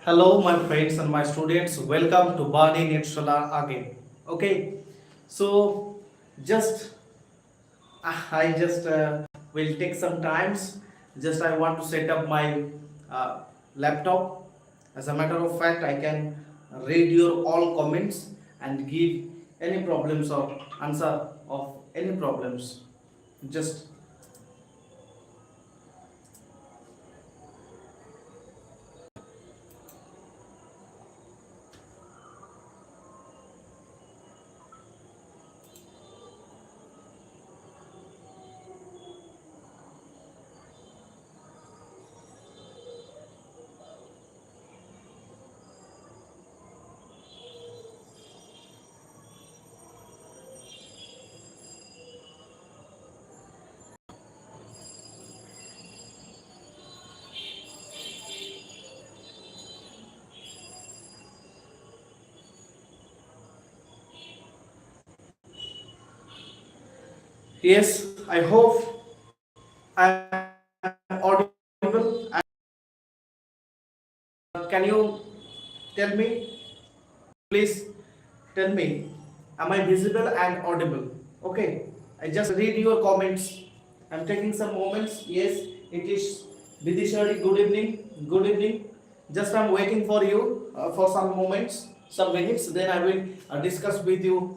Hello, my friends and my students. Welcome to BANI NETSHALA again. Okay, so just I just will take some times. Just I want to set up my laptop. As a matter of fact, I can read your all comments and give any problems or answer of any problems. Just yes, I hope I am audible. Can you tell me? Please tell me, am I visible and audible? Okay, I just read your comments. I'm taking some moments. Yes, it is Vidishari. Good evening. Good evening. Just I'm waiting for you for some moments, some minutes. Then I will discuss with you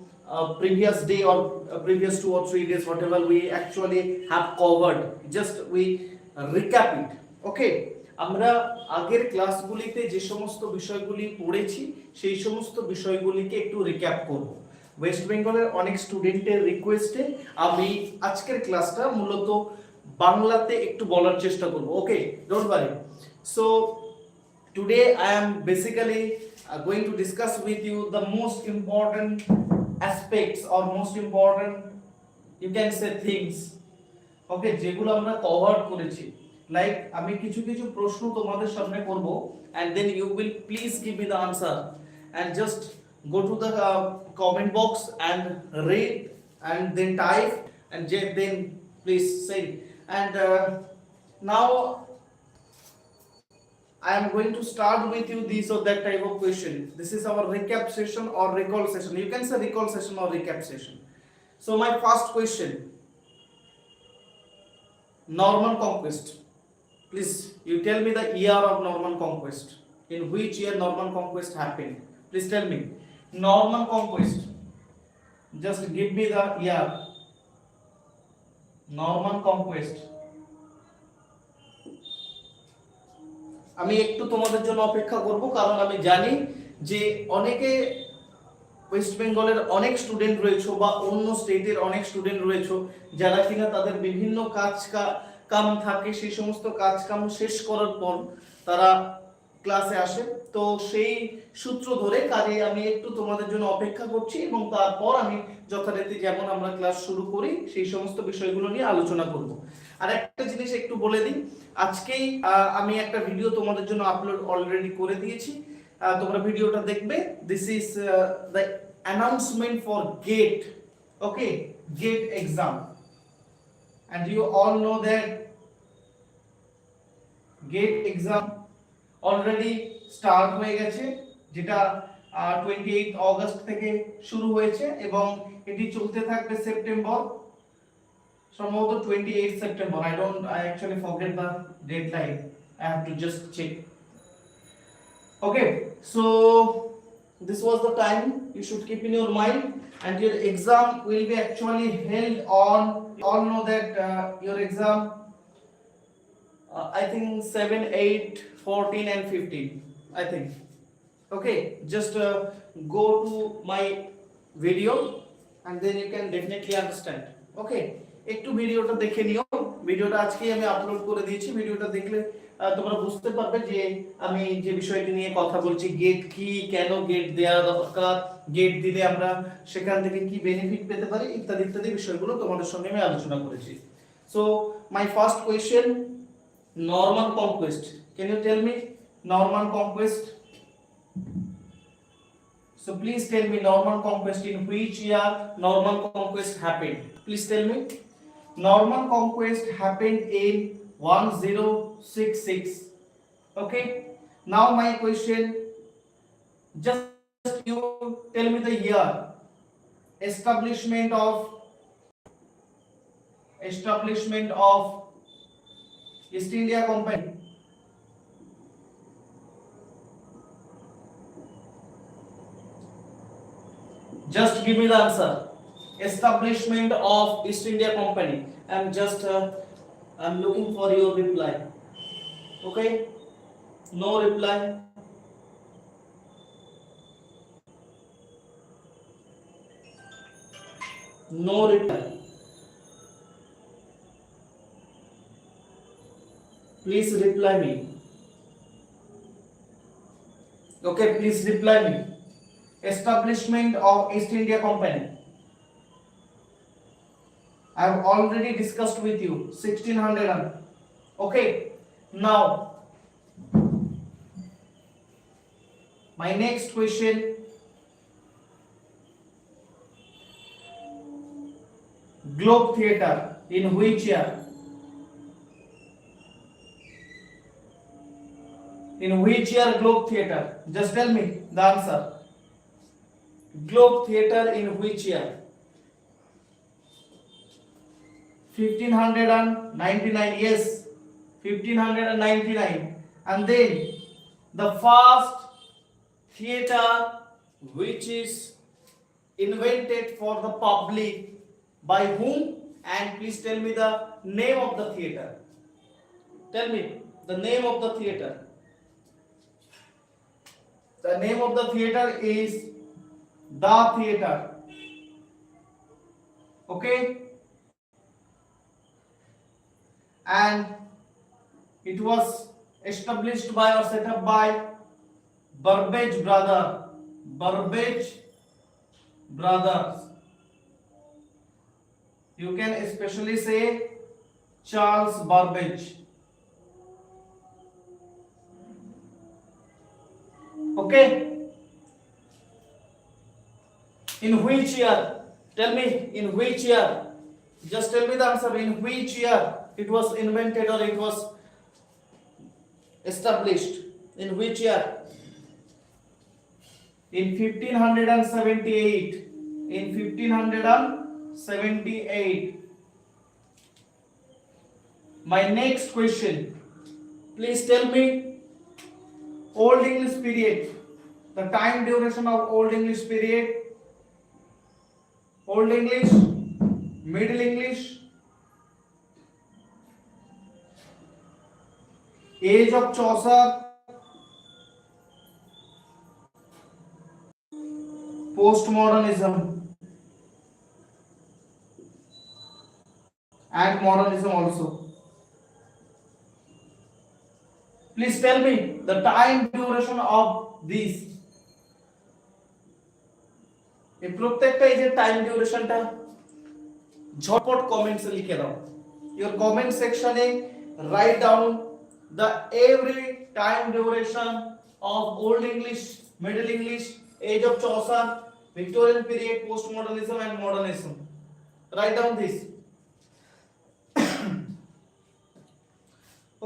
previous day or previous 2 or 3 days, whatever we actually have covered. Just we recap it. Okay. আমরা আগের ক্লাসগুলিতে যে সমস্ত বিষয়গুলি পড়েছি সেই সমস্ত বিষয়গুলিকে একটু রিক্যাপ করব। ওয়েস্ট বেঙ্গলের অনেক স্টুডেন্টের রিকোয়েস্টে আমি আজকের ক্লাসটা মূলত বাংলাতে একটু বলার চেষ্টা করব। Okay, don't worry. So today I am basically going to discuss with you the most important aspects or most important, you can say, things, ওকে, যেগুলো আমরা কভার করেছি। লাইক আমি কিছু কিছু প্রশ্ন তোমাদের সামনে করব and then you will please give me the answer and just go to the comment box and read and then type and then please say. And now I am going to start with you this or that type of question. This is our recap session or recall session. You can say recall session or recap session. So my first question, Norman conquest. Please, you tell me the year of Norman conquest. In which year Norman conquest happened? Please tell me. Norman conquest. Just give me the year. Norman conquest. আমি একটু তোমাদের জন্য অপেক্ষা করব, কারণ আমি জানি যে অনেকে ওয়েস্ট বেঙ্গলের অনেক স্টুডেন্ট রয়েছে বা অন্য স্টেটের অনেক স্টুডেন্ট রয়েছে যারা কিনা তাদের বিভিন্ন কাম থাকে, সেই সমস্ত কাম শেষ করার পর তারা ক্লাসে আসে। তো সেই সূত্র ধরে কাজে আমি একটু তোমাদের জন্য অপেক্ষা করছি এবং তারপর আমি যথারীতি যেমন আমরা ক্লাস শুরু করি সেই সমস্ত বিষয়গুলো নিয়ে আলোচনা করব। আর একটা জিনিস একটু বলে দিই, আজকেই আমি একটা ভিডিও তোমাদের জন্য আপলোড অলরেডি করে দিয়েছি, তোমরা ভিডিওটা দেখবে। This is the announcement for GATE, okay, GATE exam. And you all know that GATE exam already start হয়ে গেছে, যেটা 28 অগস্ট থেকে শুরু হয়েছে এবং এটি চলতে থাকবে সেপ্টেম্বর, সম্ভবত 28 September. I actually forget the deadline. I have to just check. Okay, so this was the time you should keep in your mind, and your exam will be actually held on, you all know that your exam I think 7, 8, 14 and 15, I think. Okay, just go to my video and then you can definitely understand. Okay, একটু ভিডিওটা দেখে নিও। ভিডিওটা আজকেই আমি upload করে দিয়েছি। ভিডিওটা দেখলে তোমরা বুঝতে পারবে যে আমি যে বিষয়টি নিয়ে কথা বলছি, গেট কি, কেন গেট দেওয়া দরকার, গেট দিলে আমরা সেখান থেকে কি বেনিফিট পেতে পারি, ইত্যাদি ইত্যাদি বিষয়গুলো তোমাদের সঙ্গে আমি আলোচনা করেছি। So my first question, Norman conquest. Can you tell me Norman conquest? So please tell me Norman conquest, in which year Norman conquest happened? Please tell me. Norman conquest happened in 1066. Okay, Now my question, just you tell me the year establishment of East India Company. Just give me the answer. Establishment of East India Company. I'm looking for your reply. Okay? No reply. No reply. Please reply me. Okay, please reply me. Establishment of East India Company. I have already discussed with you 1600. Okay. Now my next question, Globe Theatre in which year? In which year Globe Theatre? Just tell me the answer. Globe Theatre in which year? 1599. Yes, 1599. And then the first theatre which is invented for the public by whom? And please tell me the name of the theatre. Tell me the name of the theatre. The name of the theatre is The Theatre. Okay? And it was established by or set up by Burbage brothers. You can especially say Charles Burbage. Okay. In which year? Tell me, in which year? Just tell me the answer. In which year it was invented or it was established? In which year? In 1578. In 1578. My next question. Please tell me Old English period. The time duration of Old English period. Old English, Middle English, age of Chaucer, postmodernism, and modernism also. Please tell me the time duration of these. এই প্রত্যেকটা এই যে time ডিউরেশনটা ঝটপট কমেন্টসে লিখে দাও। Your comment section write down the every time duration of Old English, Middle English, age of Chaucer, Victorian period, postmodernism and modernism. Write down this.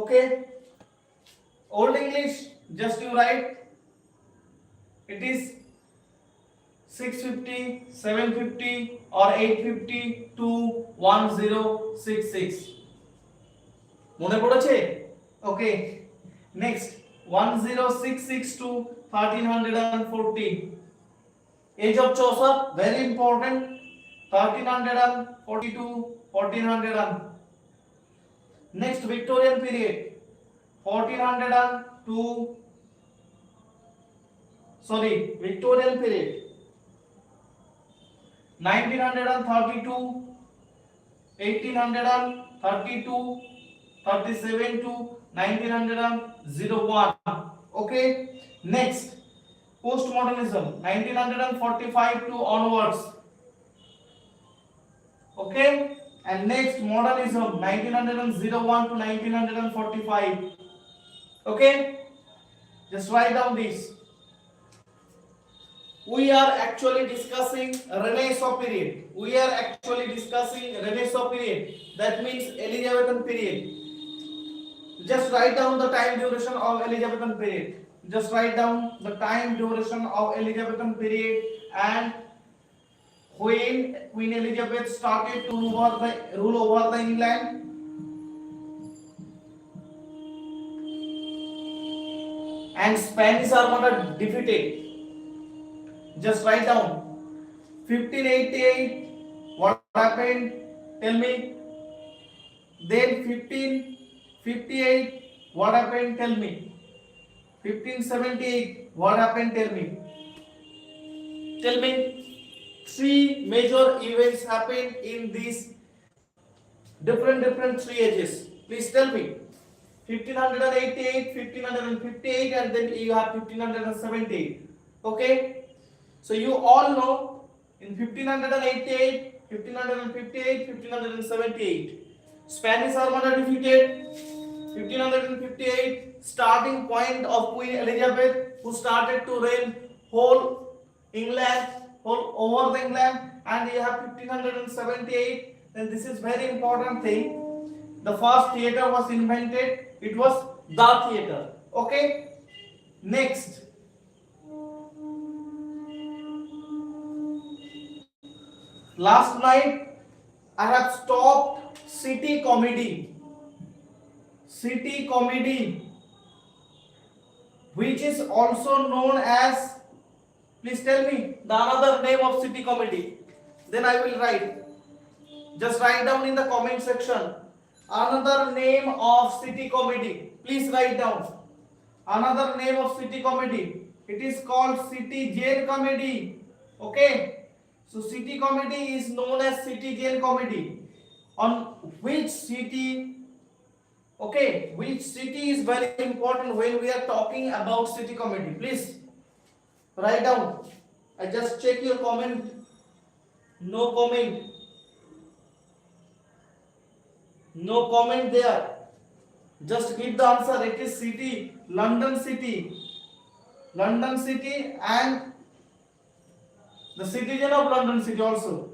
Okay. Old English, just you write. It is 650, 750 or 850 to 1066. মনে পড়েছে? Okay. Next 1066 to 1340. Age of Chaucer, very important. 1340 to 1400. Next Victorian period, 1400 to Victorian period 1932, 1832, 37 to 1901. Okay. Next postmodernism, 1945 to onwards. Okay. And next modernism, 1901 to 1945. Okay. Just write down this. We are actually discussing Renaissance period. That means Elizabethan period. Just write down the time duration of Elizabethan period. Just write down the time duration of Elizabethan period and when Queen Elizabeth started to rule over the England. And Spanish Armada defeated. Just write down 1588. What happened? Tell me. Then 1558. What happened? Tell me. 1578. What happened? Tell me. Tell me. Three major events happened in these different three ages. Please tell me. 1588, 1558, and then you have 1578. Okay? So you all know in 1588, 1558, 1578, Spanish Armada defeated. 1558, starting point of Queen Elizabeth, who started to reign whole England, whole over the England, and you have 1578. Then this is very important thing. The first theater was invented. It was the theater. Okay. Next. Last night I have stopped city comedy. City comedy, which is also known as, please tell me the another name of city comedy. Then I will write. Just write down in the comment section. Another name of city comedy. Please write down. Another name of city comedy. It is called city jail comedy. Okay. So city comedy is known as city jail comedy. On which city? Okay. Which city is very important when we are talking about city comedy. Please write down. I just check your comment. No comment. No comment there. Just give the answer. It is city, London city. London city and the citizen of London city also.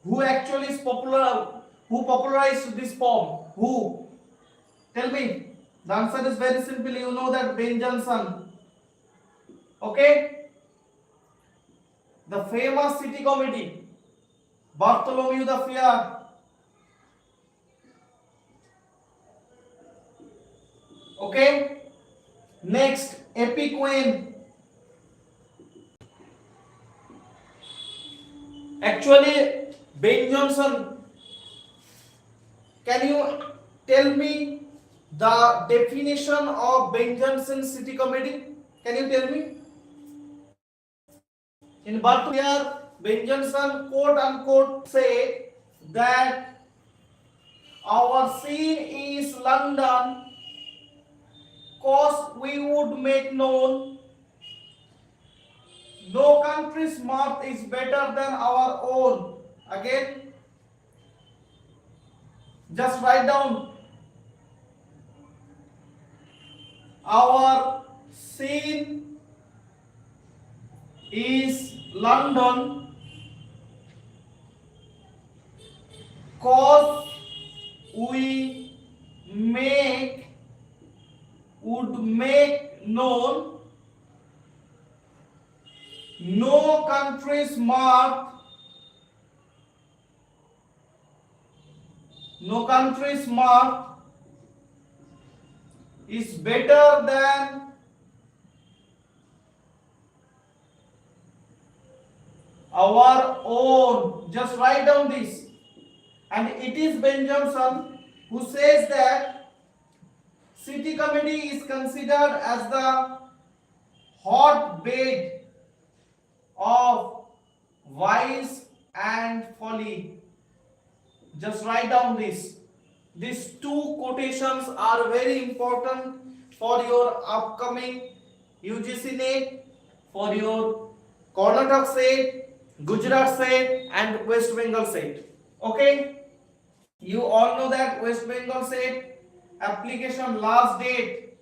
Who actually is popular? Who popularized this poem? Who? Tell me. The answer is very simple. You know that Ben Jonson. Okay. The famous city comedy. Bartholomew the Fair. Okay. Next, Epic Queen. Actually, Ben Jonson. Can you tell me the definition of Ben Jonson's city comedy? Can you tell me? In Bartholomew, Ben Jonson quote unquote say that our scene is London, cause we would make known no country's mirth is better than our own. Again, just write down. Our scene is London, cause we would make known no country's mirth is better than our own. Just write down this. And it is Ben Jonson who says that city comedy is considered as the hotbed of vice and folly. Just write down this. These two quotations are very important for your upcoming UGC NET, for your Karnataka set, Gujarat set and West Bengal set. Okay? You all know that West Bengal set application last date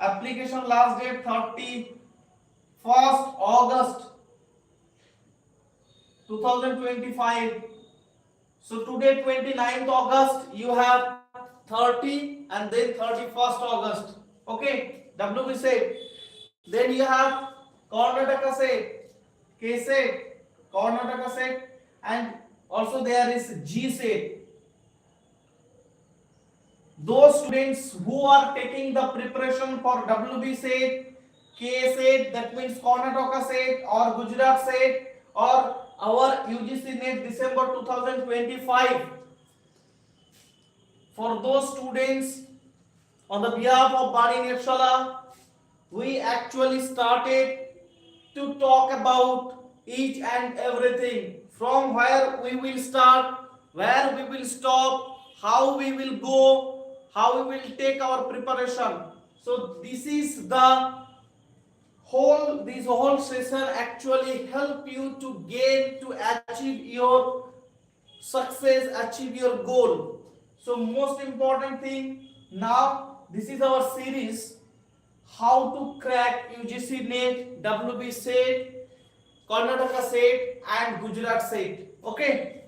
31st August 2025. So today 29th August, you have 30 and then 31st August. Okay, WB said Then you have Karnataka set, K set, Karnataka set, and also there is G set. Those students who are taking the preparation for WB set, K set, that means Karnataka set or Gujarat set or our UGC NET December 2025. For those students, on the behalf of BANI NETSHALA, we actually started to talk about each and everything, from where we will start, where we will stop, how we will go, how we will take our preparation. So this is the this whole session actually help you to gain, to achieve your success, achieve your goal. So most important thing, now this is our series, how to crack UGC NET, WB set, Karnataka set and Gujarat set. Okay.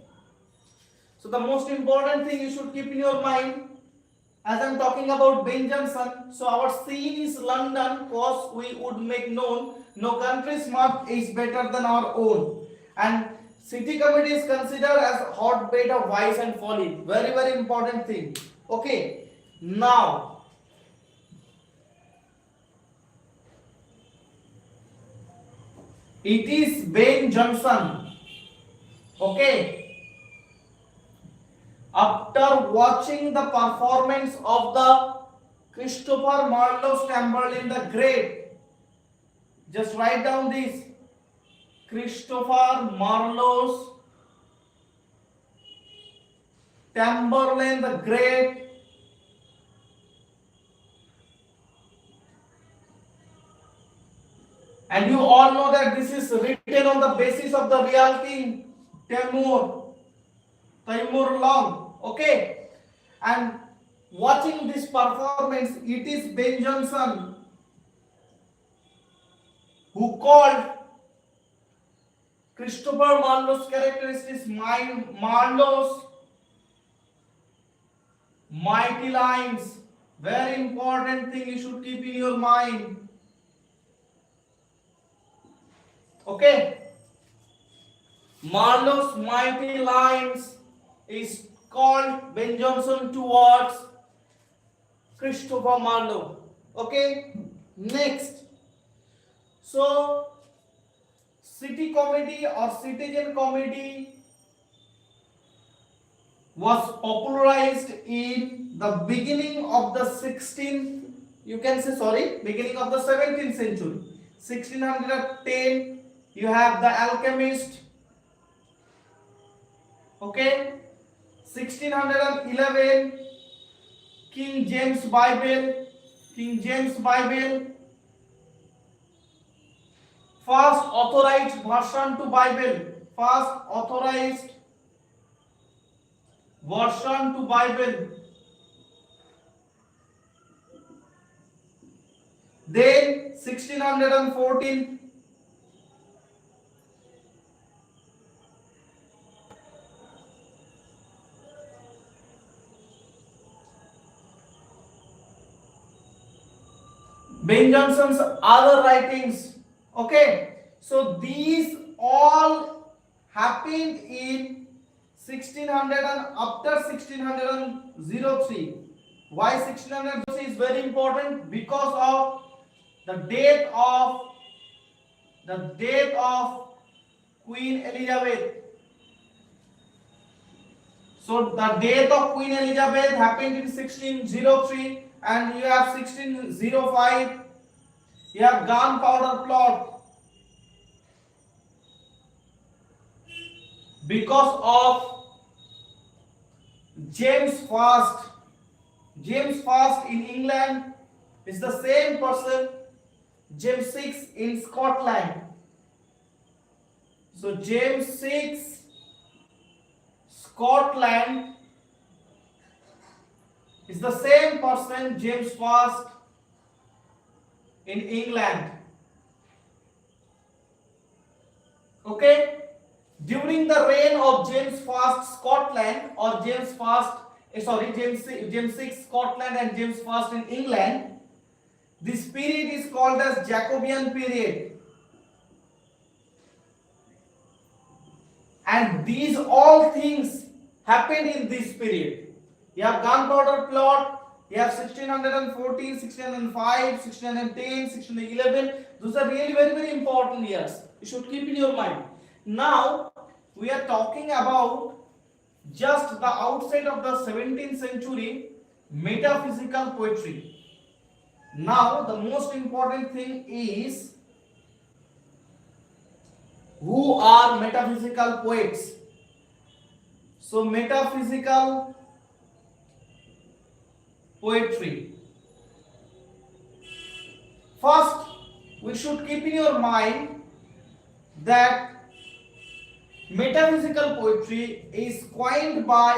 So the most important thing you should keep in your mind, as I am talking about Ben Johnson, so our scene is London, cause we would make known no country's map is better than our own, and city committee is considered as hotbed of vice and folly. Very very important thing. Okay. Now it is Ben Johnson. Okay. After watching the performance of the Christopher Marlowe Chamberlain the Great, just write down this: Christopher Marlowe Chamberlain the Great, and you all know that this is written on the basis of the real king Timur Long. Okay, and watching this performance, it is Ben Johnson who called Christopher Marlowe's characteristics Marlowe's mighty lines. Very important thing you should keep in your mind. Okay, Marlowe's mighty lines is called Ben Johnson towards Christopher Marlowe. Okay, next. So city committee or citizen committee was popularized in the beginning of the 16th, you can say, sorry, beginning of the 17th century. 1610 you have the alchemist. Okay, 1611 King James Bible, first authorized version to Bible, Then 1614 Ben Johnson's other writings. Okay, so these all happened in 1600 and after 1603. Why 1603 is very important? Because of the death of Queen Elizabeth. So the death of Queen Elizabeth happened in 1603, and you have 1605. You have gunpowder plot. Because of James First. James First in England is the same person. James VI in Scotland. So James VI, Scotland, is the same person, James First in England. Okay, during the reign of James First Scotland, or James VI Scotland and James First in England, This period is called as Jacobean period. And these all things happened in this period. You have gunpowder plot, you have 1614, 1605, 1610, 1611. Those are really very important years. You should keep in your mind. Now we are talking about just the outside of the 17th century metaphysical poetry. Now the most important thing is who are metaphysical poets. So metaphysical poetry. First, we should keep in your mind that metaphysical poetry is coined by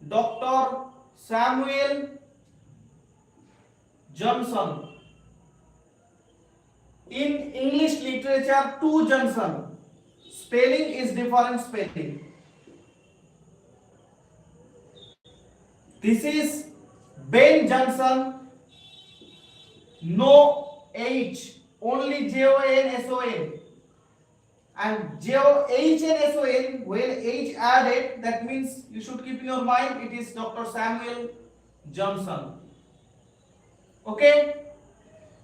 Dr. Samuel Johnson. In English literature, 2 Johnson. Spelling is different spelling. This is Ben Johnson, no H, only J-O-N-S-O-N. And J-O-H-N-S-O-N, when H added, that means you should keep in your mind it is Dr. Samuel Johnson. Okay?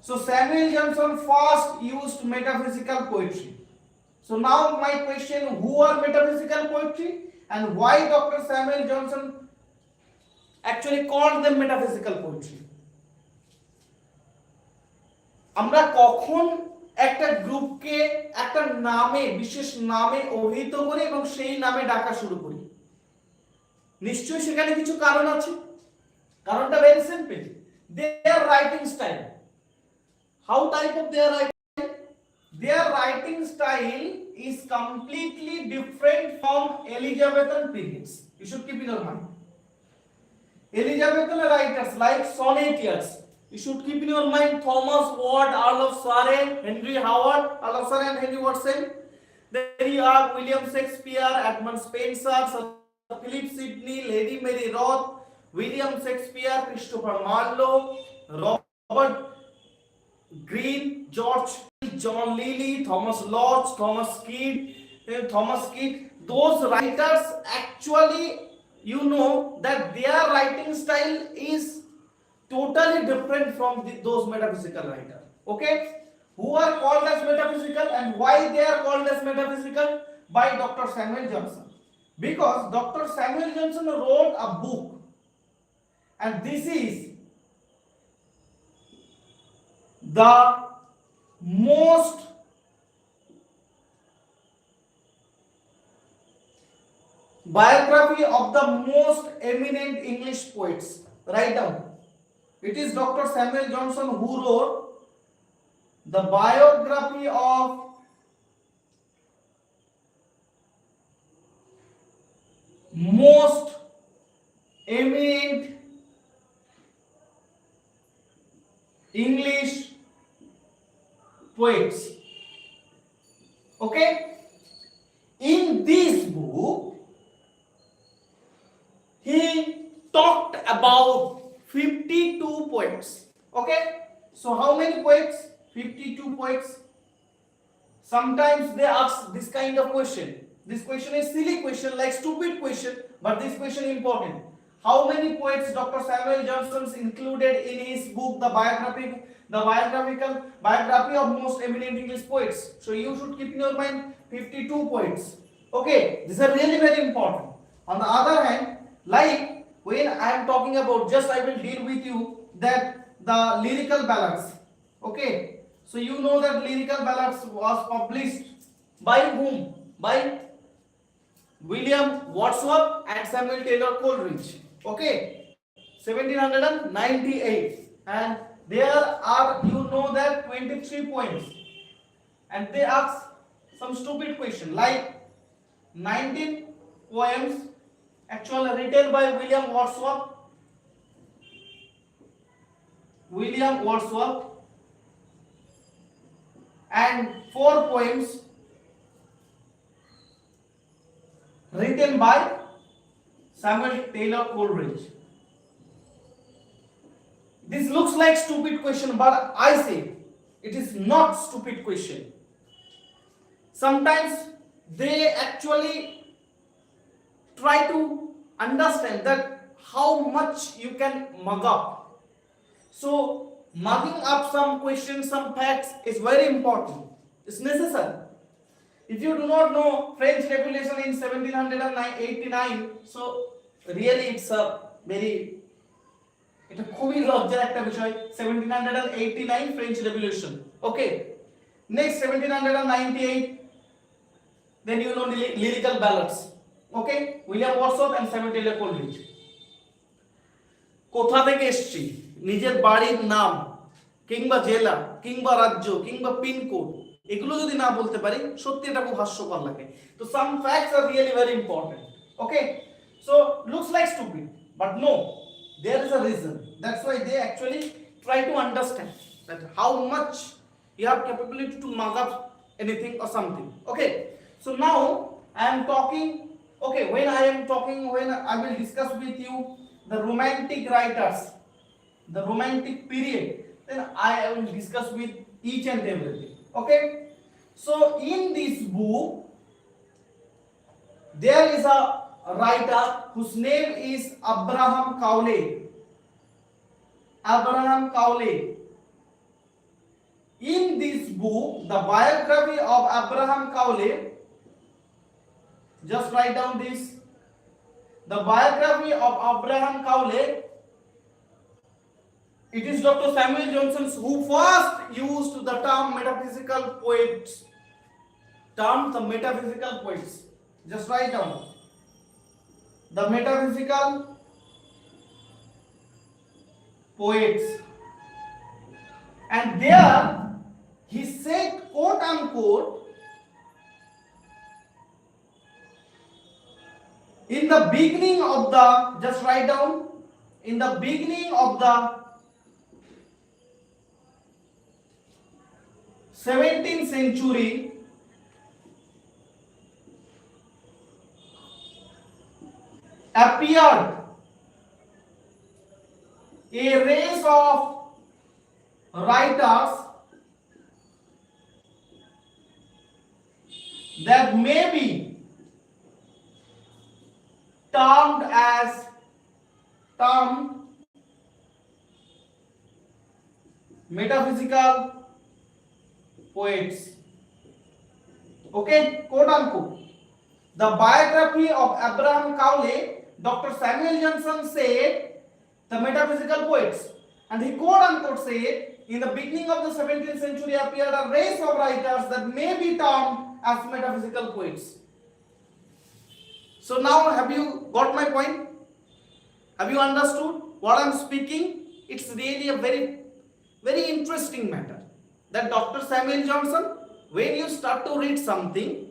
So Samuel Johnson first used metaphysical poetry. So now my question, who are metaphysical poetry and why Dr. Samuel Johnson actually called them metaphysical poetry? আমরা কখন একটা গ্রুপকে একটা নামে বিশেষ নামে অভিহিত করি এবং সেই নামে ডাকা শুরু করি? নিশ্চয়ই সেখানে কিছু কারণ আছে। কারণটা very simple, their writing style. How type of their writing? Their writing style is completely different from Elizabethan periods. You should keep in your mind. Elizabethan writers like sonnetiers, you should keep in your mind Thomas Ward, Earl of Surrey, Henry Howard, Earl of Surrey and Henry Watson. Then you have William Shakespeare, Edmund Spenser, Sir Philip Sidney, Lady Mary Roth, William Shakespeare, Christopher Marlowe, Robert Greene, George, John Lilly, Thomas Lodge, Thomas Kidd. Those writers actually, you know that their writing style is totally different from those metaphysical writers. Okay? Who are called as metaphysical and why they are called as metaphysical? By Dr. Samuel Johnson. Because Dr. Samuel Johnson wrote a book, and this is the most biography of the most eminent English poets. Write down. It is Dr. Samuel Johnson who wrote the biography of most eminent English poets. Okay? In this book, he talked about 52 poets. Okay? So how many poets? 52 poets. Sometimes they ask this kind of question. This question is silly question, like stupid question, but this question is important. How many poets Dr. Samuel Johnson included in his book, the biography of most eminent English poets? So you should keep in your mind 52 poets. Okay, these are really very important. On the other hand, like when I am talking about, just I will deal with you that the lyrical ballads. Okay, so you know that lyrical ballads was published by whom? By William Wordsworth and Samuel Taylor Coleridge. Okay, 1798, and there are, you know that 23 poems, and they ask some stupid question like 19 poems actually written by William Wordsworth, and 4 poems written by Samuel Taylor Coleridge. This looks like stupid question, but I say it is not stupid question. Sometimes they actually try to understand that how much you can mug up. So mugging up some questions, some facts is very important. It's necessary. If you do not know French Revolution in 1789, so really it's a very, এটা খুবই লজ্জার একটা বিষয় 1789 French Revolution. Okay. Next 1798, then you know lyrical ballads. Okay, William Wordsworth and Samuel Taylor Coleridge. কোথা থেকে এসেছি, নিজের বাড়ির নাম কিংবা জেলা কিংবা রাজ্য কিংবা পিনকোড এগুলো যদি না বলতে পারি সত্যি এটা খুব হাস্যকর লাগে। তো some facts are really very important. Okay, so looks like stupid, but no, there is a reason. That's why they actually try to understand that how much you have capability to mug up anything or something. Okay, so now I am talking, okay, when I will discuss with you the romantic writers, the romantic period, then I will discuss with each and everything. Okay, so in this book there is a writer whose name is Abraham Cowley. In this book, the biography of Abraham Cowley, just write down this, the biography of Abraham Cowley, it is Dr. Samuel Johnson who first used the term metaphysical poets. Just write down the metaphysical poets, and there he said, quote unquote, in the beginning of the, just write down, in the beginning of the 17th century, appeared a race of writers that may be termed metaphysical poets. Okay, quote unquote. The biography of Abraham Cowley, Dr. Samuel Johnson said, the metaphysical poets, and he quote unquote said, in the beginning of the 17th century appeared a race of writers that may be termed as metaphysical poets. So now have you got my point? Have you understood what I am speaking? It's really a very, very interesting matter that Dr. Samuel Johnson, when you start to read something,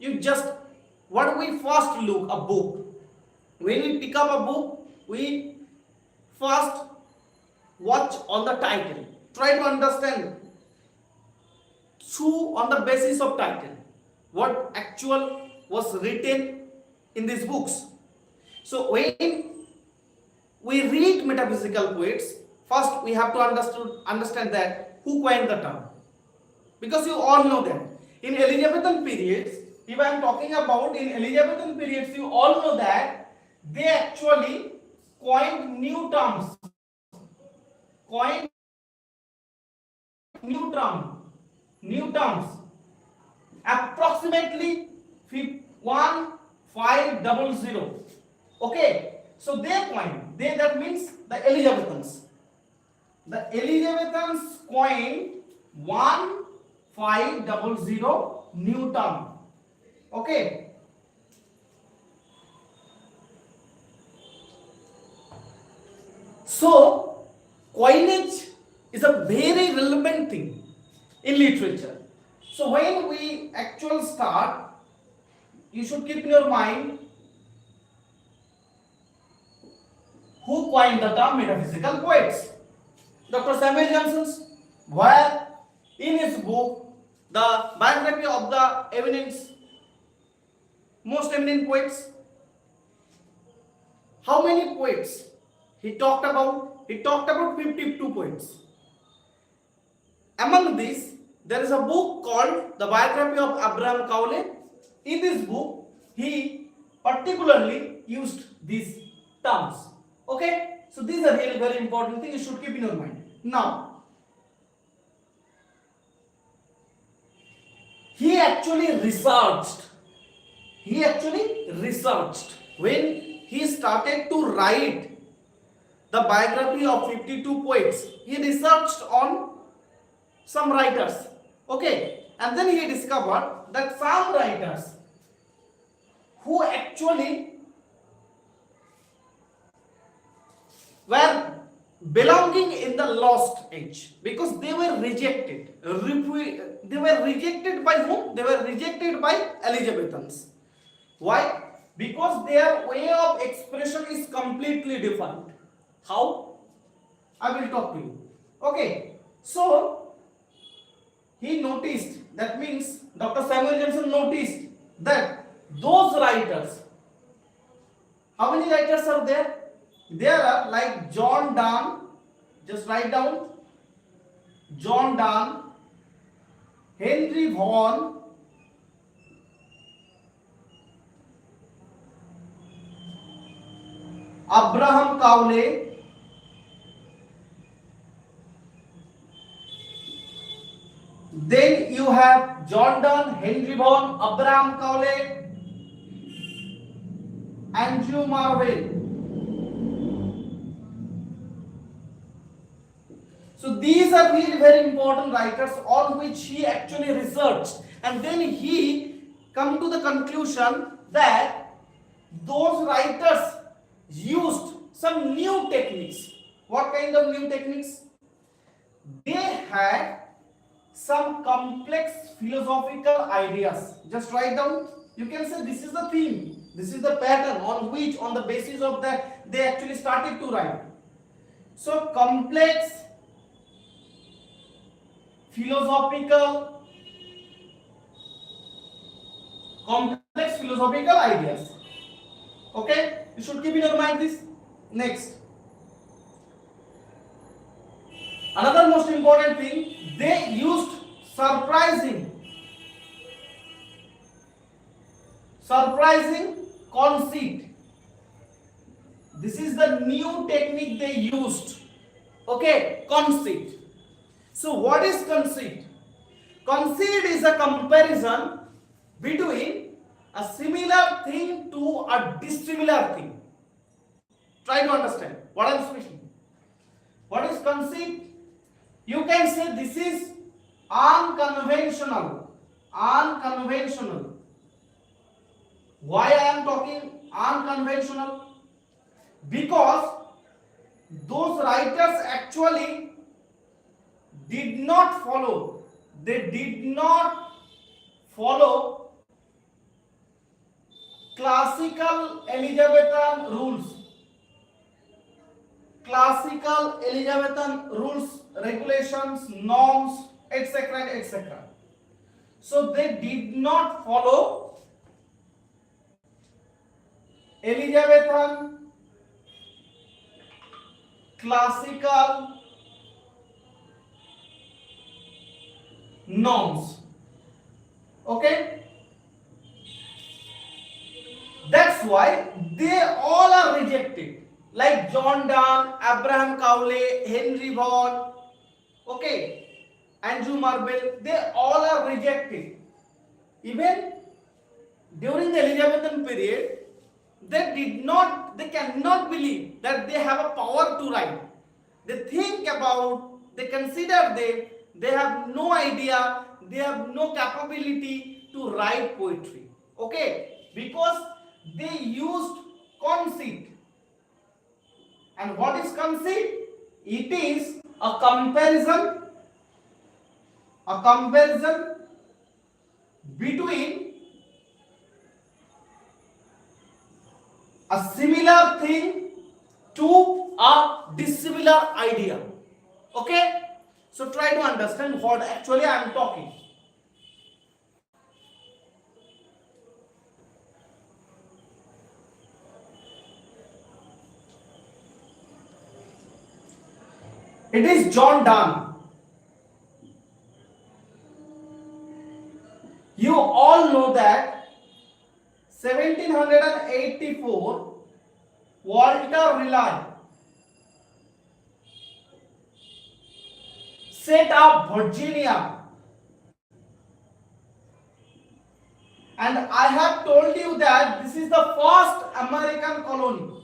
you just, what we first look, a book. When we pick up a book, we first watch on the title, try to understand through on the basis of title what actual was written in these books. So when we read metaphysical poets, first we have to understand that who coined the term, because you all know that in Elizabethan periods, if I am talking about in Elizabethan periods, you all know that they actually coined new terms, approximately 1500. Okay, so that means the Elizabethans coined 1500 new term. Okay, so coinage is a very relevant thing in literature. So when we actually start, you should keep in your mind who coined the term metaphysical poets. Dr. Samuel Johnson, where in his book, the biography of the most eminent poets, how many poets He talked about 52 points. Among these, there is a book called The Biography of Abraham Cowley. In this book, he particularly used these terms. Okay, so these are really very important things you should keep in your mind. Now, he actually researched. When he started to write the biography of 52 poets, he researched on some writers. Okay, and then he discovered that some writers who actually were belonging in the lost age, because they were rejected. They were rejected by whom? They were rejected by Elizabethans. Why? Because their way of expression is completely different. How? I will talk to you. Okay, so he noticed, that means Dr. Samuel Johnson noticed that those writers, how many writers are there? There are like John Donne, just write down, John Donne, Henry Vaughan, Abraham Cowley, then you have John Donne, Henry Vaughan, Abraham Cowley, Andrew Marvell. So these are very, very important writers on which he actually researched, and then he come to the conclusion that those writers used some new techniques. What kind of new techniques? They had some complex philosophical ideas. Just write down. You can say this is the theme, this is the pattern on which, on the basis of that, they actually started to write. So complex philosophical ideas. Okay, you should keep in your mind this. Next, another most important thing, they used surprising conceit. This is the new technique they used. Okay, conceit. So what is conceit? Conceit is a comparison between a similar thing to a dissimilar thing. Try to understand what I am speaking. What is conceit? You can say this is unconventional. Why I am talking unconventional? Because those writers actually did not follow classical Elizabethan rules, regulations, norms, etc. So they did not follow Elizabethan classical norms. Okay, that's why they all are rejected, like John Donne, Abraham Cowley, Henry Vaughan, okay, Andrew Marvell, they all are rejected. Even during the Elizabethan period, they cannot believe that they have a power to write. They consider they have no idea, they have no capability to write poetry. Okay, because they used conceit. And what is conceit? It is a comparison between a similar thing to a dissimilar idea. Okay, so try to understand what actually I am talking. It is John Donne. You all know that 1784 Walter Raleigh set up Virginia, and I have told you that this is the first American colony.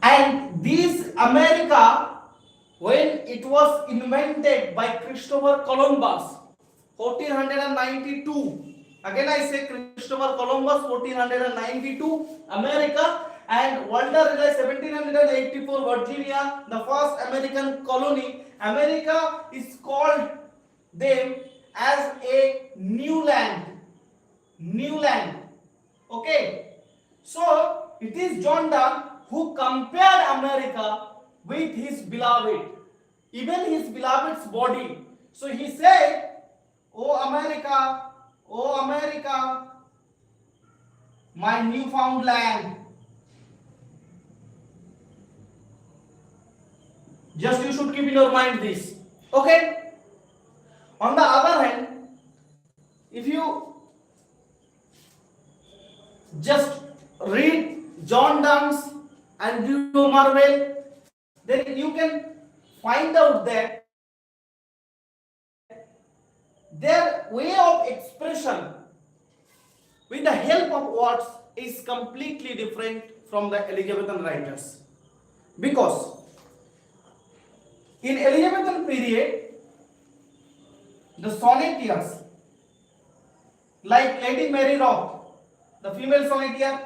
And this America, when it was invented by Christopher Columbus, 1492. Again I say Christopher Columbus, 1492, America, and Walter Raleigh, 1784, Virginia, the first American colony. America is called them as a new land. New land. Okay. So it is John Donne who compared America with his beloved, even his beloved's body. So he said, "Oh America, my newfound land." Just you should keep in your mind this. Okay? On the other hand, if you just read John Donne's and you marvel, then you can find out that their way of expression with the help of words is completely different from the Elizabethan writers. Because in Elizabethan period, the sonneteers like Lady Mary Roth, the female sonneteer,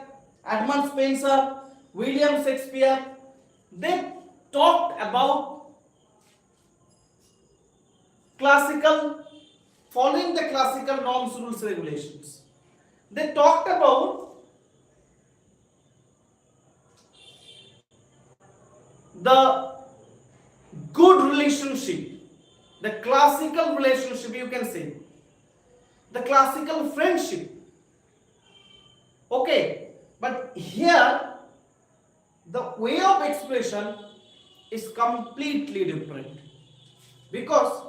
Edmund Spenser, William Shakespeare, they talked about following the classical norms, rules, regulations. They talked about the good relationship, the classical relationship, you can say, the classical friendship. Okay, but here the way of expression is completely different, because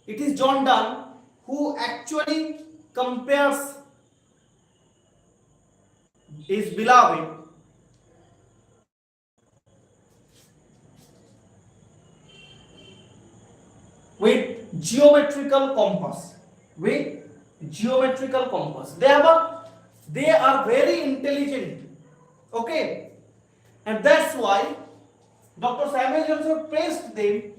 it is John Donne who actually compares his beloved with geometrical compass. They are very intelligent. Okay, and that's why Dr. Samuel Johnson praised them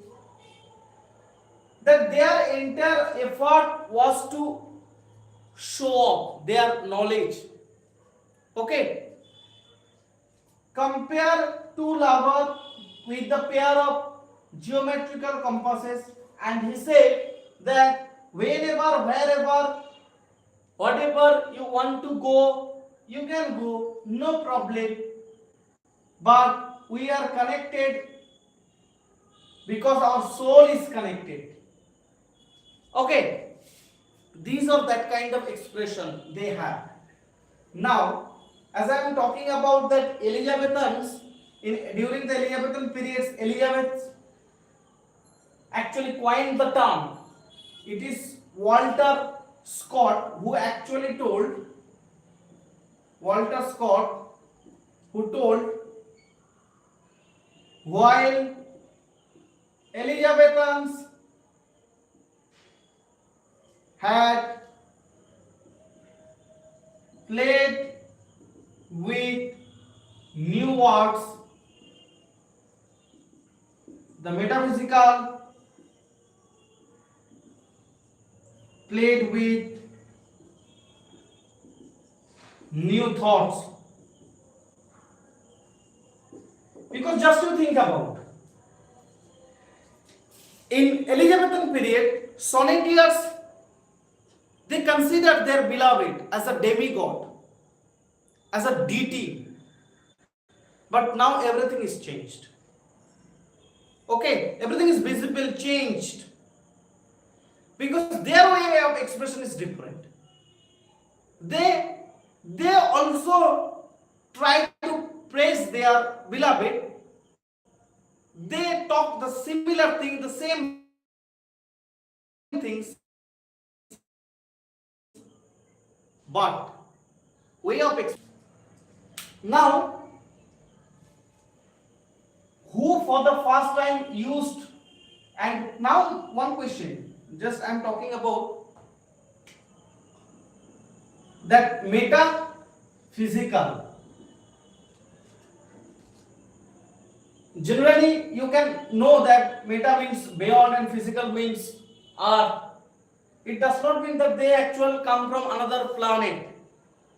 that their entire effort was to show off their knowledge. Okay, compare two lovers with the pair of geometrical compasses, and he said that whenever, wherever, whatever you want to go, you can go, no problem, but we are connected because our soul is connected. Okay, these are that kind of expression they have. Now, as I am talking about that Elizabethans, during the Elizabethan periods, Elizabeth actually coined the term. It is Walter Scott who actually told, while Elizabethans had played with new words, the metaphysical played with new thoughts. Because just to think about, in Elizabethan period, sonneteers, they considered their beloved as a demigod, as a deity. But now everything is changed. Okay, everything is visible, changed. because their way of expression is different. They also try to praise their beloved. They talk the similar thing, the same things, but way of expression. Now, who for the first time used, and now one question, just I am talking about that metaphysical. Generally, you can know that meta means beyond and physical means earth. It does not mean that they actually come from another planet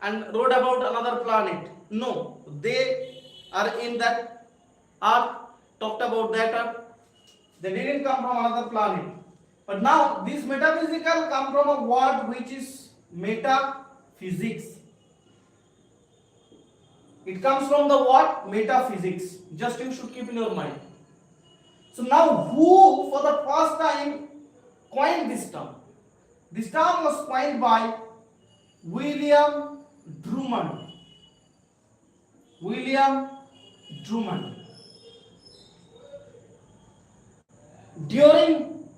and wrote about another planet. No, they are in that earth, talked about that earth. They didn't come from another planet. But now, this metaphysical come from a word which is metaphysics. It comes from the word metaphysics. Just you should keep in your mind. So now, who for the first time coined this term? This term was coined by William Drummond. William Drummond. During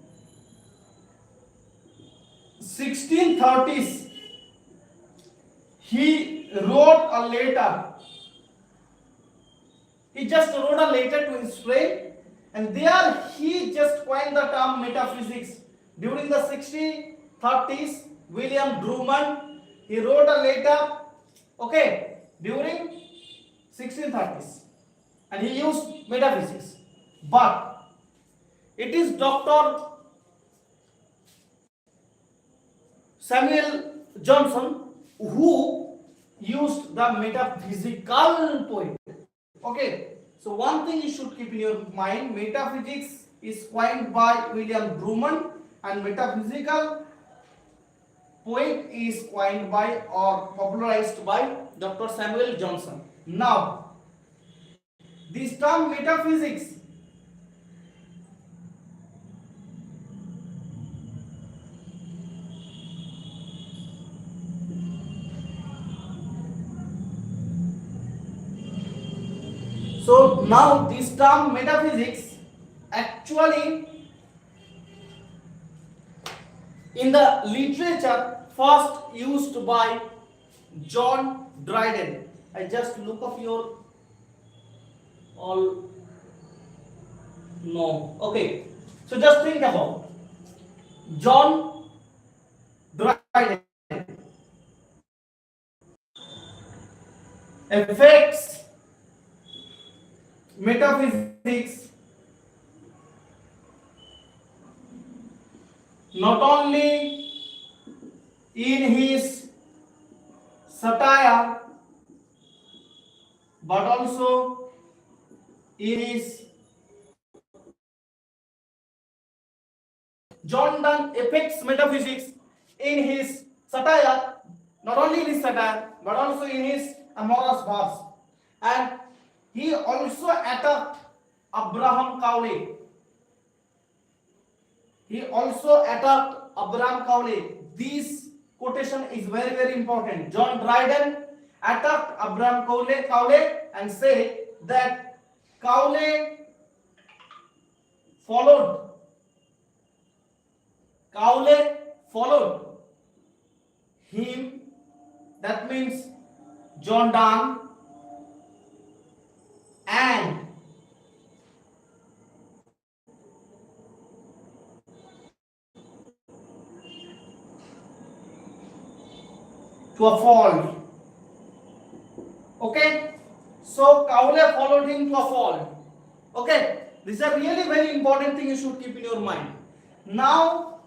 1630s, he wrote a letter. He just wrote a letter to his friend, and there he just coined the term metaphysics. During the 1630s, William Drummond, he wrote a letter, okay, during 1630s, and he used metaphysics. But it is Dr. Samuel Johnson who used the metaphysical point. Okay, so one thing you should keep in your mind, metaphysics is coined by William Drummond and metaphysical point is coined by or popularized by Dr. Samuel Johnson. Now, this term metaphysics so now this term metaphysics actually in the literature first used by John Dryden. I just look up your all no. Okay. So just think about John Dryden. Affects metaphysics not only in his satire but also in his John Donne affects metaphysics in his satire, not only in his satire but also in his amorous verse, and he also attacked Abraham Cowley. He also attacked Abraham Cowley. This quotation is very, very important. John Dryden attacked Abraham Cowley and said that Cowley followed him. That means John Donne and to a fault. Okay, so Cowley followed him to a fault. Okay, this is a really very important thing you should keep in your mind. Now,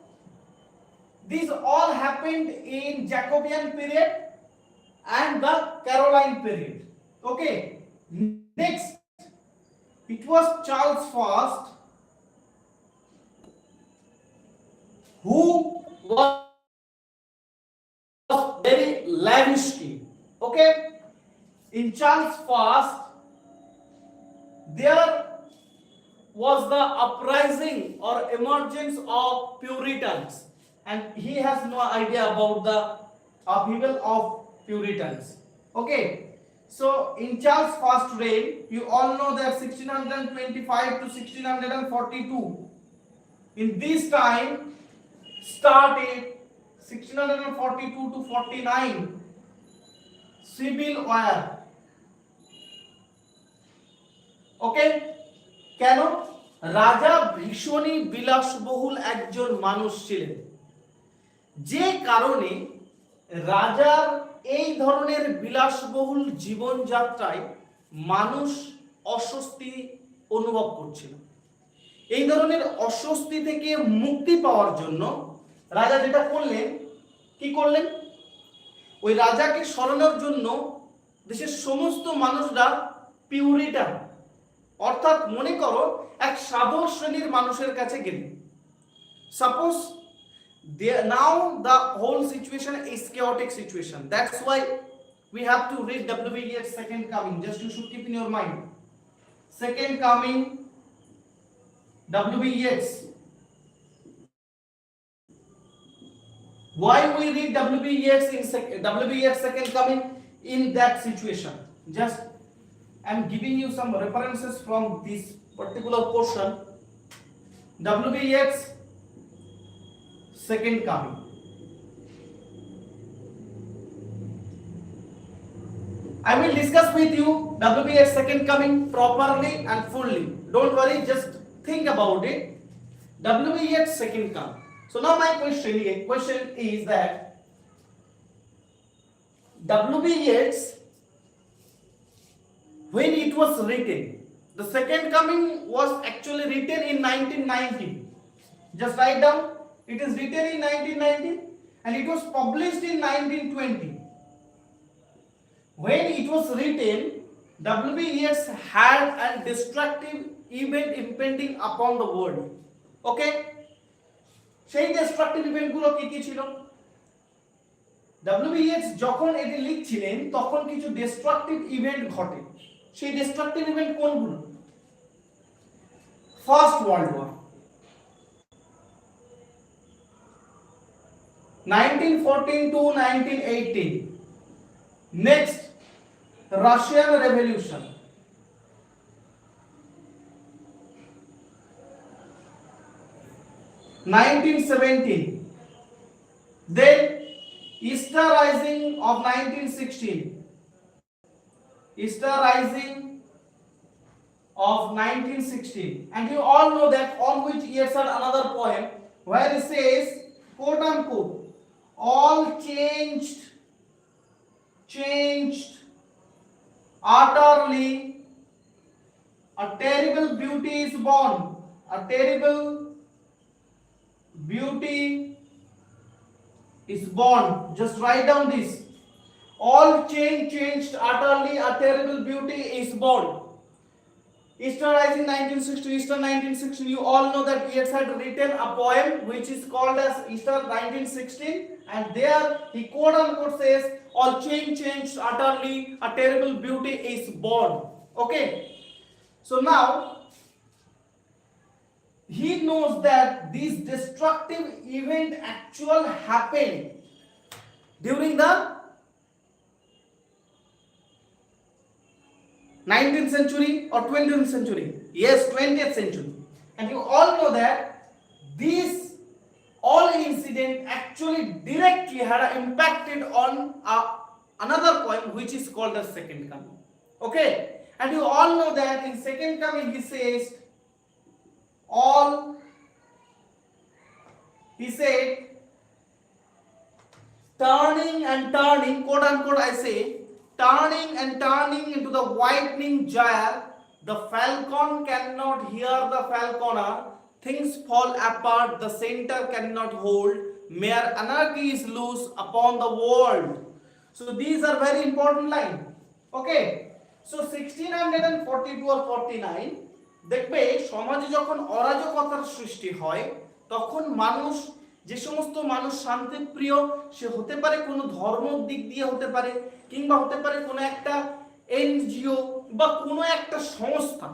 these all happened in Jacobean period and the Caroline period. Okay, next it was Charles Fast who was very lavish king. Okay, in Charles Fast there was the uprising or emergence of Puritans. and he has no idea about the upheaval of Puritans. Okay, so in Charles' first reign, you all know that 1625 to 1642. In this time started 1642 to 49 civil war. ওকে, কেন? রাজা ভীষণই বিলাসবহুল একজন মানুষ ছিলেন, যে কারণে রাজার এই ধরনের বিলাসবহুল জীবনযাত্রায় মানুষ অস্বস্তি অনুভব করছিল। এই ধরনের অস্বস্তি থেকে মুক্তি পাওয়ার জন্য রাজা যেটা করলেন, কি করলেন? ওই রাজাকে সরানোর জন্য দেশের সমস্ত মানুষরা পিউরিটান, অর্থাৎ মনে করো এক সাধু শ্রেণীর মানুষের কাছে গেলেন। Suppose now the whole situation is chaotic situation. That's why we have to read W.B. Yeats' Second Coming. Just you should keep in your mind. Second Coming, W.B. Yeats. Why we read W.B. Yeats in W.B. Yeats' Second Coming in that situation? Just I'm giving you some references from this particular portion. W.B. Yeats' Second Coming. I will discuss with you W.B. Yeats' Second Coming properly and fully. Don't worry, just think about it. W.B. Yeats' Second Coming. So now my question is that W.B. Yeats, when it was written, the Second Coming was actually written in 1919. Just write down, it is written in 1919 and it was published in 1920. When it was written, W.B. Yeats had a destructive event impending upon the world. Okay? সেই destructive ইভেন্টগুলো কি কি ছিল? W.B. Yeats যখন এটি লিখছিলেন তখন কিছু destructive event ঘটে। সেই ডিস্ট্রাকটিভ ইভেন্ট কোনগুলো? First world war, 1914 to 1918. Next, Russian Revolution. 1917. Then Easter Rising of 1916. Easter Rising of 1916. And you all know that on which Yeats had another poem where he says, quote unquote, all changed utterly, a terrible beauty is born, a terrible beauty is born. Just write down this. All changed utterly, a terrible beauty is born. Easter Rising 1916, Easter 1916. You all know that Yeats had written a poem which is called as Easter 1916, and there he quote unquote says, all changed utterly, a terrible beauty is born. Okay, so now he knows that this destructive event actually happened during the 19th century or 20th century? Yes, 20th century. And you all know that this all incident actually directly had impacted on another poem which is called the Second Coming. Okay, and you all know that in Second Coming he says, he said, turning and turning, quote unquote I say, turning and turning into the whitening gyre, the falcon cannot hear the falconer, things fall apart, the center cannot hold, mere anarchy is loose upon the world. So these are very important lines. Okay, so 1642 or 49 দেখবে সমাজে যখন অরাজকতার সৃষ্টি হয় তখন মানুষ, যে সমস্ত মানুষ শান্তিপ্রিয়, সে হতে পারে কোনো ধর্মের দিক দিয়ে হতে পারে, কিংবা হতে পারে কোনো একটা এনজিও বা কোনো একটা সংস্থা,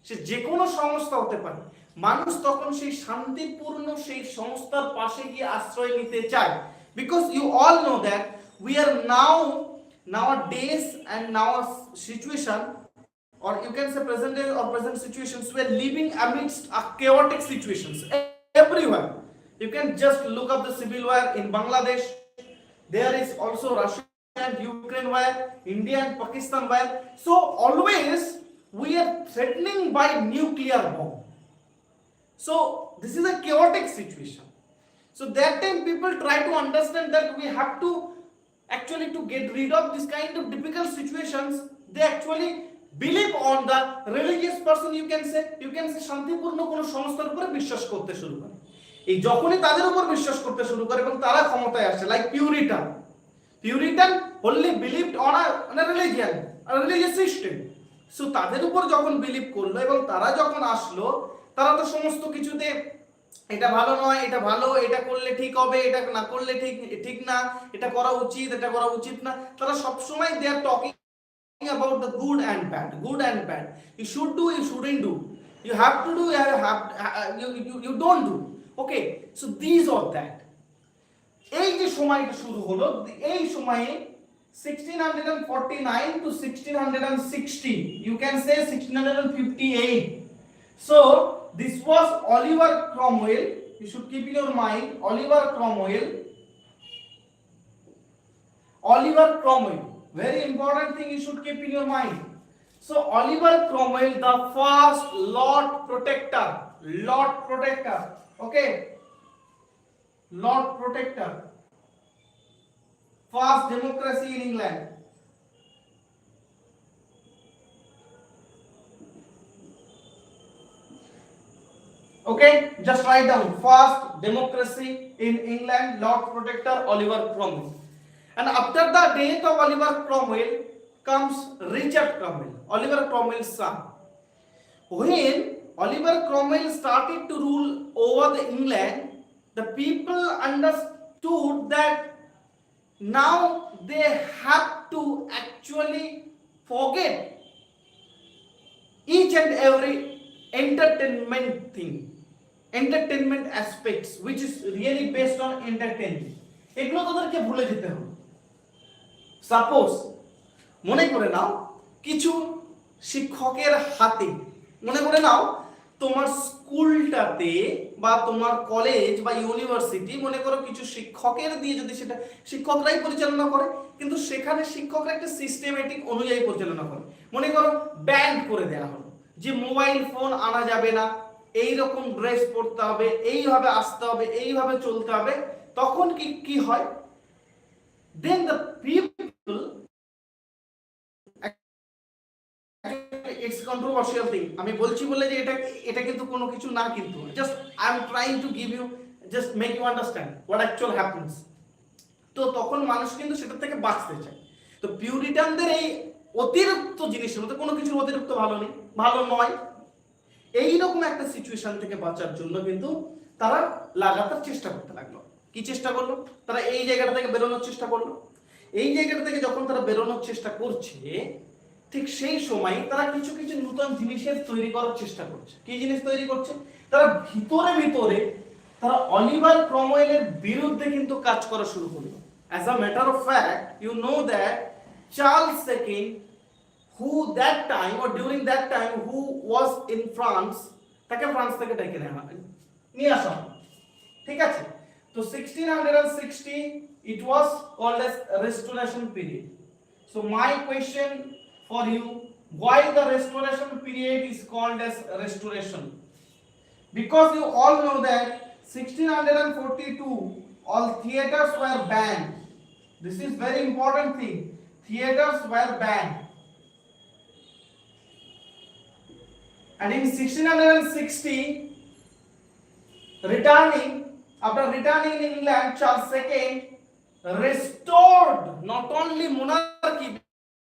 সে যে কোনো সংস্থা হতে পারে, মানুষ তখন সেই শান্তিপূর্ণ সেই সংস্থার পাশে গিয়ে আশ্রয় নিতে চায়, because you all know that we are nowadays and now situation, or you can say present day or present situations, we are living amidst a chaotic situations everywhere. You can just look up the civil war in Bangladesh, there is also Russia and Ukraine war, India and Pakistan war. So always we are threatening by nuclear bomb. So this is a chaotic situation. So that time people try to understand that we have to actually to get rid of this kind of difficult situations. They actually believe on the religious person, you can say শান্তিপূর্ণ কোন সংস্থার উপর বিশ্বাস করতে শুরু করে। এই যখনই তাদের উপর বিশ্বাস করতে শুরু করে এবং তারা ক্ষমতায় আসে, like Puritan wholly believed on a religion, a religious system. So তাদের উপর যখন বিলিভ করলো এবং তারা যখন আসলো, তারা তো সমস্ত কিছুতে এটা ভালো নয়, এটা ভালো, এটা করলে ঠিক হবে, এটা না করলে ঠিক না, এটা করা উচিত, এটা করা উচিত না। তারা সব সময় they are talking about the good and bad. You should do, you shouldn't do, you have to do, you don't do. Okay, so these or that. এই যে সময়টা শুরু হলো, এই সময়ে 1649 to 1660, you can say 1658. So this was Oliver Cromwell. You should keep in your mind Oliver Cromwell, very important thing you should keep in your mind. So Oliver Cromwell, the first Lord Protector, okay, Lord Protector, first democracy in England. Okay, just write down first democracy in England, Lord Protector Oliver Cromwell. And after the death of Oliver Cromwell comes Richard Cromwell, Oliver Cromwell's son. When Oliver Cromwell started to rule over the England, the people understood that now they have to actually forget each and every entertainment aspects which is really based on entertainment. এগুলো তাদেরকে ভুলে যেতে হবে। Suppose মনে করে নাও কিছু শিক্ষকের হাতে, মনে করে নাও তোমার স্কুলটাতে বা তোমার কলেজ বা ইউনিভার্সিটি, মনে করো কিছু শিক্ষকের দিয়ে যদি সেটা শিক্ষকরাই পরিচালনা করে, কিন্তু সেখানে শিক্ষকরা একটা সিস্টেমেটিক অনুযায়ী পরিচালনা করে। মনে করো ব্যান করে দেওয়া হলো যে মোবাইল ফোন আনা যাবে না, এই রকম ড্রেস পরতে হবে, এইভাবে আসতে হবে, এইভাবে চলতে হবে, তখন কি হয়? Then the people, it's controversial thing, আমি বলছি বলে যে এটা কিন্তু কোনো কিছু না, কিন্তু just I am trying to give you, just make you understand what actually happens. তো তখন মানুষ কিন্তু সেটা থেকে বাঁচতে চায়। তো পিউরিটানদের এই অতিরিক্ত জিনিসের মধ্যে কোনো কিছু অতিরিক্ত ভালো নয়, এইরকম একটা সিচুয়েশন থেকে বাঁচার জন্য কিন্তু তারা লাগাতার চেষ্টা করতে লাগলো। কি চেষ্টা করলো? তারা এই জায়গাটা থেকে বেরোনোর চেষ্টা করলো। এই জায়গাটা থেকে যখন তারা বেরোনোর চেষ্টা করছে, ঠিক সেই সময় তারা কিছু নতুন জিনিসের তৈরি করার চেষ্টা করছে। কি জিনিস তৈরি করছে? তারা ভিতরে তারা অলিভার ক্রমওয়েলের বিরুদ্ধে কিন্তু কাজ করা শুরু করলো। As a matter of fact, you know that Charles II, who that time or during that time who was in France, তাকে ফ্রান্স থেকে ডেকে নিয়ে আসা, ঠিক আছে? তো 1660 it was called as restoration period. So my question for you, why the restoration period is called as restoration? Because you all know that 1642 all theaters were banned. This is very important thing. Theaters were banned. And in 1660, after returning in England, Charles II restored not only monarchy,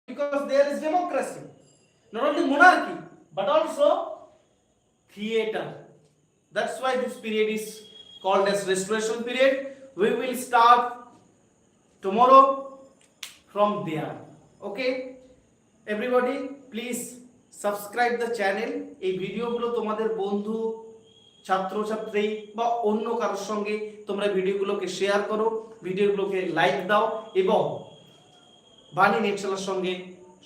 because there is democracy, not only monarchy but also theater. That's why this period is called as restoration period. We will start tomorrow from there. Okay, everybody please subscribe the channel. এই ভিডিওগুলো তোমাদের বন্ধু ছাত্রছাত্রী বা অন্য কারোর সঙ্গে তোমরা ভিডিওগুলোকে শেয়ার করো, ভিডিওগুলোকে লাইক দাও এবং বাণী নেটশালার সঙ্গে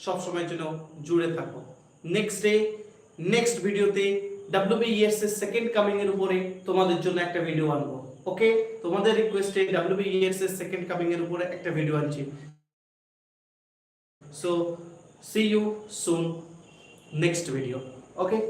সবসময়ের জন্য জুড়ে থাকো। নেক্সট ভিডিওতে WBES এর সেকেন্ড কামিং এর উপরে তোমাদের জন্য একটা ভিডিও আনবো। ওকে, তোমাদের রিকোয়েস্টে WBES এর সেকেন্ড কামিং এর উপরে একটা ভিডিও আনছি। So see you soon next video. Okay.